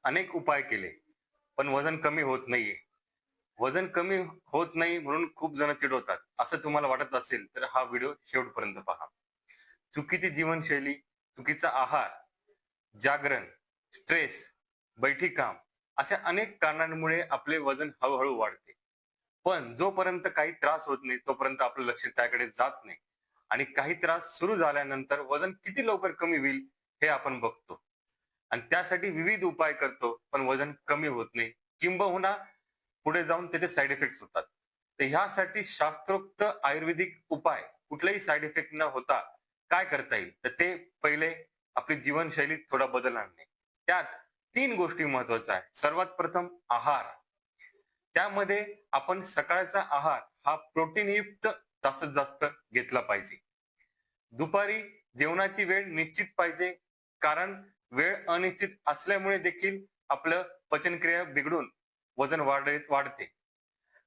अनेक उपाय केले, पण वजन कमी होत नाहीये. वजन कमी होत नाही म्हणून खूप जण चिडवतात. असं तुम्हाला वाटत असेल तर हा व्हिडिओ शेवटपर्यंत पहा. चुकीची जीवनशैली, चुकीचा आहार, जागरण, स्ट्रेस, बैठी काम अशा अनेक कारणांमुळे आपले वजन हळूहळू वाढते. पण जोपर्यंत काही त्रास होत नाही तोपर्यंत आपलं लक्ष त्याकडे जात नाही. आणि काही त्रास सुरू झाल्यानंतर वजन किती लवकर कमी होईल हे आपण बघतो. आणि त्यासाठी विविध उपाय करतो, पण वजन कमी होत नाही. किंबहुना पुढे जाऊन त्याचे साईड इफेक्ट्स होतात. तर ह्यासाठी शास्त्रोक्त आयुर्वेदिक उपाय कुठलाही साईड इफेक्ट न होता काय करता येईल? तर ते पहिले आपली जीवनशैलीत थोडा बदल आणणे. त्यात 3 गोष्टी महत्त्वाच्या आहेत. सर्वात प्रथम आहार. त्यामध्ये आपण सकाळचा आहार हा प्रोटीनयुक्त जास्तीत जास्त घेतला पाहिजे. दुपारी जेवणाची वेळ निश्चित पाहिजे, कारण वेळ अनिश्चित असल्यामुळे देखील आपलं पचनक्रिया बिघडून वजन वाढते.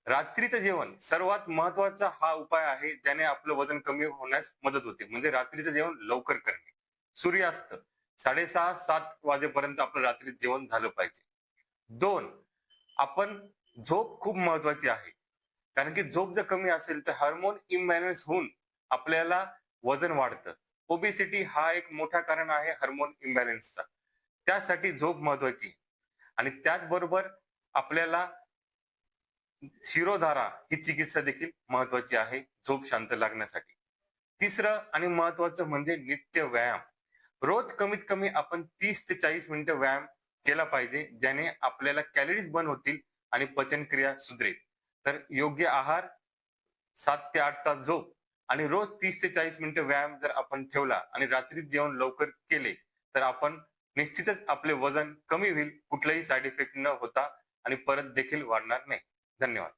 रात्रीचं जेवण सर्वात महत्वाचा हा उपाय आहे, ज्याने आपलं वजन कमी होण्यास मदत होते. म्हणजे रात्रीचं जेवण लवकर करणे. सूर्यास्त 6:30-7 वाजेपर्यंत आपलं रात्री जेवण झालं पाहिजे. 2, आपण झोप खूप महत्वाची आहे. कारण की झोप जर कमी असेल तर हार्मोन इम्बॅलन्स होऊन आपल्याला वजन वाढतं. ओबेसिटी हा एक मोठा कारण आहे हार्मोन इम्बॅलन्सचा. त्यासाठी झोप महत्वाची आहे. आणि त्याचबरोबर आपल्याला शिरोधारा ही चिकित्सा देखील महत्वाची आहे झोप शांत लागण्यासाठी. तिसरं आणि महत्वाचं म्हणजे नित्य व्यायाम. रोज कमीत कमी आपण 30 ते 40 मिनिटं व्यायाम केला पाहिजे, ज्याने आपल्याला कॅलरीज बर्न होतील आणि पचनक्रिया सुधरेल. तर योग्य आहार, 7 ते 8 तास झोप आणि रोज 30 ते 40 मिनिटं व्यायाम जर आपण ठेवला आणि रात्री जेवण लवकर केले, तर आपण निश्चितच आपले वजन कमी होईल, कुठलाही साईड इफेक्ट न होता आणि परत देखील वाढणार नाही. धन्यवाद.